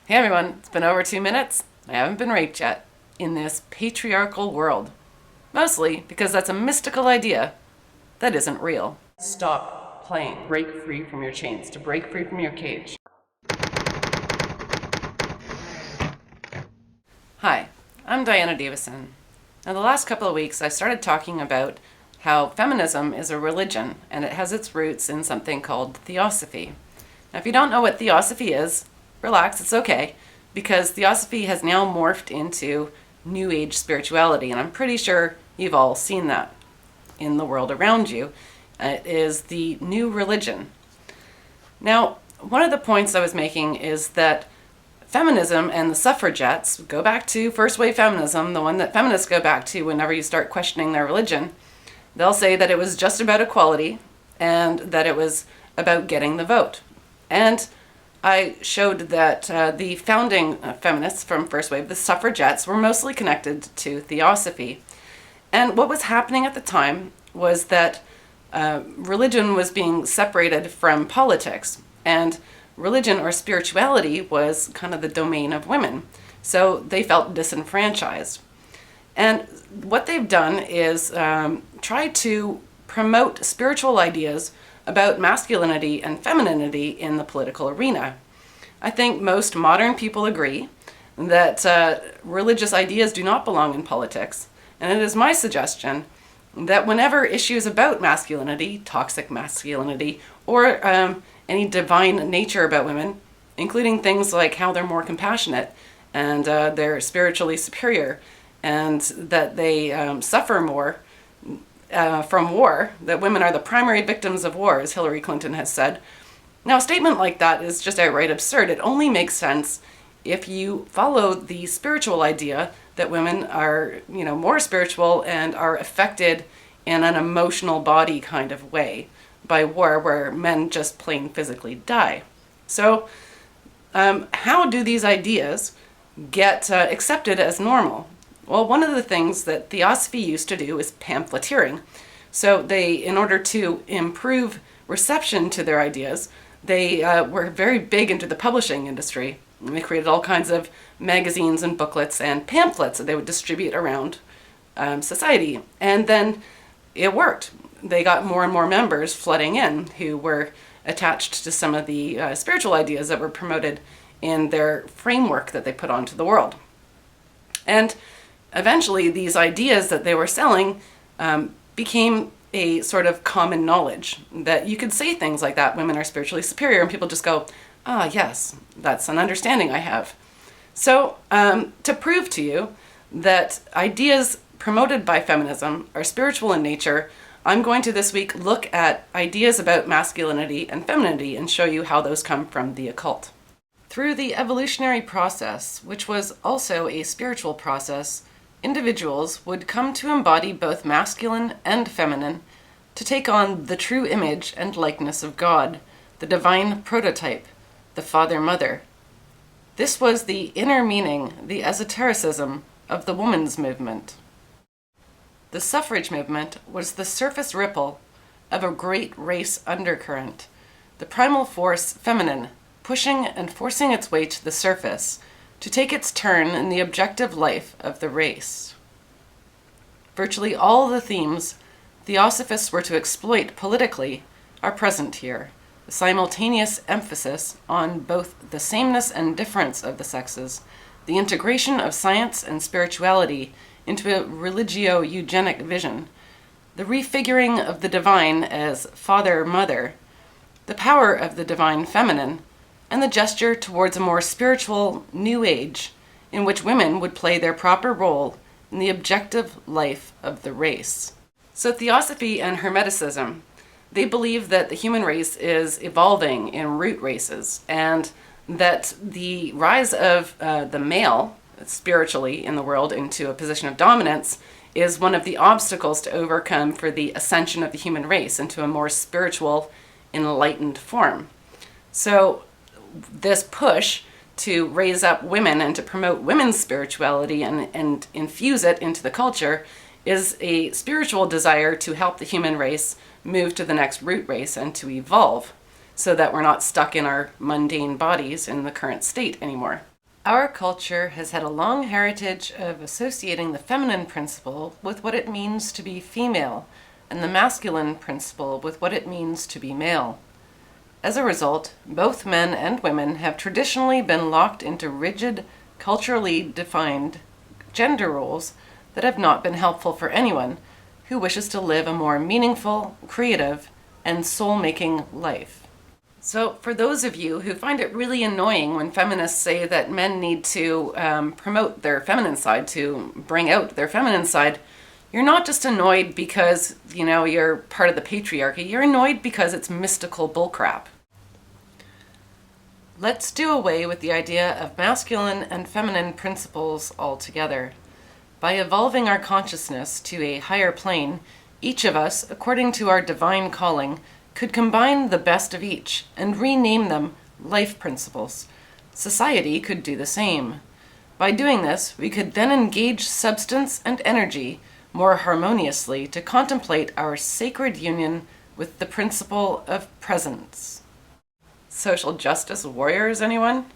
Hey everyone, it's been over 2 minutes. I haven't been raped yet in this patriarchal world. Mostly because that's a mystical idea that isn't real. Stop playing. Break free from your chains, to break free from your cage. Hi, I'm Diana Davison. Now the last couple of weeks I started talking about how feminism is a religion and it has its roots in something called theosophy. Now if you don't know what theosophy is, relax, it's okay, because theosophy has now morphed into New Age spirituality, and I'm pretty sure you've all seen that in the world around you. It is the new religion. Now, one of the points I was making is that feminism and the suffragettes, go back to first wave feminism, the one that feminists go back to whenever you start questioning their religion, they'll say that it was just about equality and that it was about getting the vote. And I showed that the founding feminists from first wave, the suffragettes, were mostly connected to theosophy. And what was happening at the time was that religion was being separated from politics, and religion or spirituality was kind of the domain of women. So they felt disenfranchised. And what they've done is try to promote spiritual ideas about masculinity and femininity in the political arena. I think most modern people agree that religious ideas do not belong in politics, and it is my suggestion that whenever issues about masculinity, toxic masculinity, or any divine nature about women, including things like how they're more compassionate and they're spiritually superior and that they suffer more from war, that women are the primary victims of war, as Hillary Clinton has said. Now, a statement like that is just outright absurd. It only makes sense if you follow the spiritual idea that women are, more spiritual and are affected in an emotional body kind of way by war, where men just plain physically die. So, how do these ideas get accepted as normal? Well, one of the things that theosophy used to do is pamphleteering. So they, in order to improve reception to their ideas, they were very big into the publishing industry. And they created all kinds of magazines and booklets and pamphlets that they would distribute around society. And then it worked. They got more and more members flooding in who were attached to some of the spiritual ideas that were promoted in their framework that they put onto the world. And eventually, these ideas that they were selling became a sort of common knowledge, that you could say things like that, women are spiritually superior, and people just go, yes, that's an understanding I have. So to prove to you that ideas promoted by feminism are spiritual in nature, I'm going to this week look at ideas about masculinity and femininity and show you how those come from the occult. Through the evolutionary process, which was also a spiritual process, individuals would come to embody both masculine and feminine to take on the true image and likeness of God, the divine prototype, the Father-Mother. This was the inner meaning, the esotericism of the women's movement. The suffrage movement was the surface ripple of a great race undercurrent, the primal force feminine, pushing and forcing its way to the surface to take its turn in the objective life of the race. Virtually all the themes theosophists were to exploit politically are present here. The simultaneous emphasis on both the sameness and difference of the sexes, the integration of science and spirituality into a religio-eugenic vision, the refiguring of the divine as father-mother, the power of the divine feminine, and the gesture towards a more spiritual new age in which women would play their proper role in the objective life of the race. So theosophy and Hermeticism, they believe that the human race is evolving in root races, and that the rise of the male spiritually in the world into a position of dominance is one of the obstacles to overcome for the ascension of the human race into a more spiritual, enlightened form. So this push to raise up women and to promote women's spirituality and infuse it into the culture is a spiritual desire to help the human race move to the next root race and to evolve so that we're not stuck in our mundane bodies in the current state anymore. Our culture has had a long heritage of associating the feminine principle with what it means to be female, and the masculine principle with what it means to be male. As a result, both men and women have traditionally been locked into rigid, culturally defined gender roles that have not been helpful for anyone who wishes to live a more meaningful, creative, and soul-making life. So for those of you who find it really annoying when feminists say that men need to promote their feminine side, to bring out their feminine side, you're not just annoyed because, you're part of the patriarchy. You're annoyed because it's mystical bullcrap. Let's do away with the idea of masculine and feminine principles altogether. By evolving our consciousness to a higher plane, each of us, according to our divine calling, could combine the best of each and rename them life principles. Society could do the same. By doing this, we could then engage substance and energy more harmoniously to contemplate our sacred union with the principle of presence. Social justice warriors, anyone?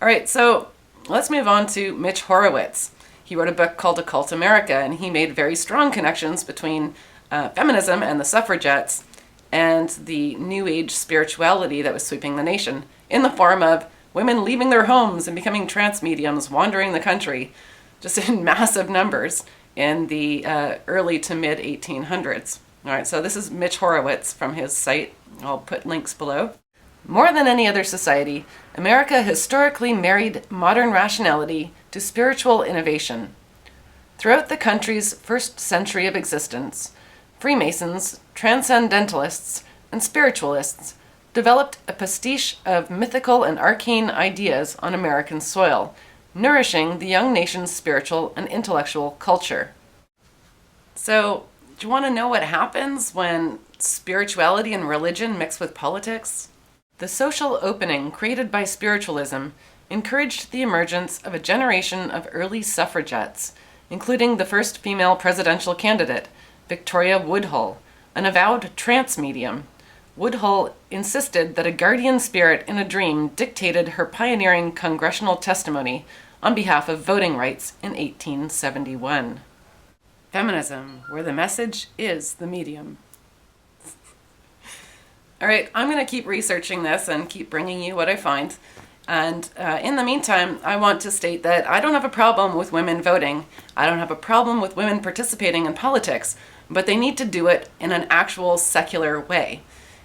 All right, so let's move on to Mitch Horowitz. He wrote a book called Occult America, and he made very strong connections between feminism and the suffragettes and the New Age spirituality that was sweeping the nation in the form of women leaving their homes and becoming trance mediums, wandering the country, just in massive numbers in the early to mid 1800s. All right, so this is Mitch Horowitz from his site. I'll put links below. More than any other society, America historically married modern rationality to spiritual innovation. Throughout the country's first century of existence, Freemasons, Transcendentalists, and Spiritualists developed a pastiche of mythical and arcane ideas on American soil, nourishing the young nation's spiritual and intellectual culture. So, do you want to know what happens when spirituality and religion mix with politics? The social opening created by spiritualism encouraged the emergence of a generation of early suffragettes, including the first female presidential candidate, Victoria Woodhull, an avowed trance medium. Woodhull insisted that a guardian spirit in a dream dictated her pioneering congressional testimony on behalf of voting rights in 1871. Feminism, where the message is the medium. All right, I'm going to keep researching this and keep bringing you what I find. And in the meantime, I want to state that I don't have a problem with women voting. I don't have a problem with women participating in politics, but they need to do it in an actual secular way.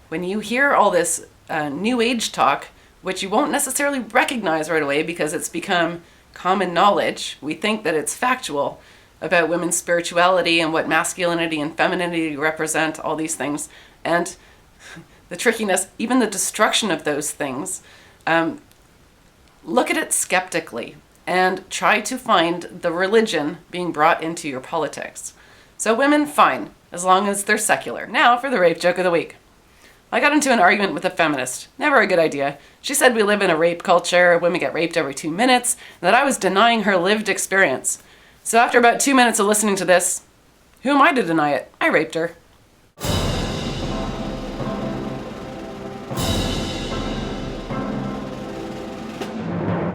When you hear all this New Age talk, which you won't necessarily recognize right away because it's become common knowledge, we think that it's factual about women's spirituality and what masculinity and femininity represent, all these things. And the trickiness, even the destruction of those things, look at it skeptically and try to find the religion being brought into your politics. So women, fine, as long as they're secular. Now for the rape joke of the week. I got into an argument with a feminist. Never a good idea. She said we live in a rape culture, women get raped every 2 minutes, and that I was denying her lived experience. So after about 2 minutes of listening to this, who am I to deny it? I raped her.